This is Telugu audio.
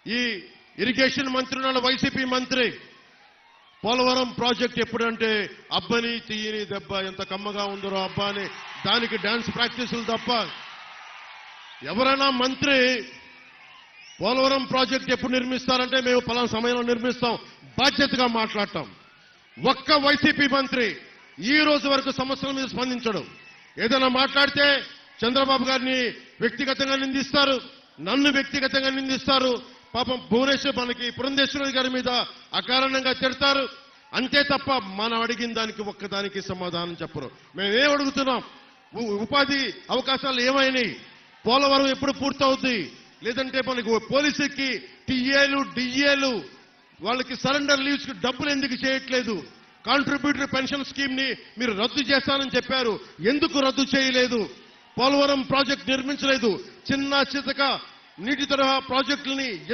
ఈ ఇరిగేషన్ మంత్రి ఉన్నాడు, వైసీపీ మంత్రి. పోలవరం ప్రాజెక్ట్ ఎప్పుడంటే అబ్బని తీయని దెబ్బ, ఎంత కమ్మగా ఉందో అబ్బా అని దానికి డాన్స్ ప్రాక్టీసులు తప్ప ఎవరైనా మంత్రి పోలవరం ప్రాజెక్ట్ ఎప్పుడు నిర్మిస్తారంటే మేము పలానా సమయంలో నిర్మిస్తాం బాధ్యతగా మాట్లాడటం. ఒక్క వైసీపీ మంత్రి ఈ రోజు వరకు సమస్యల మీద స్పందించడం. ఏదైనా మాట్లాడితే చంద్రబాబు గారిని వ్యక్తిగతంగా నిందిస్తారు, నన్ను వ్యక్తిగతంగా నిందిస్తారు. పాపం భువనేశ్వర్ మనకి పురంధేశ్వరి గారి మీద అకారణంగా తిడతారు. అంతే తప్ప మనం అడిగిన దానికి ఒక్కదానికి సమాధానం చెప్పరు. మేమేం అడుగుతున్నాం? ఉపాధి అవకాశాలు ఏమైనాయి? పోలవరం ఎప్పుడు పూర్తవుద్ది? లేదంటే మనకు పోలీసుకి టీఏలు డిఏలు వాళ్ళకి సరెండర్ లీవ్స్ కి డబ్బులు ఎందుకు చేయట్లేదు? కాంట్రిబ్యూటరీ పెన్షన్ స్కీమ్ ని మీరు రద్దు చేస్తానని చెప్పారు, ఎందుకు రద్దు చేయలేదు? పోలవరం ప్రాజెక్ట్ నిర్మించలేదు. చిన్న చితక నీటి తరహా ప్రాజెక్టులని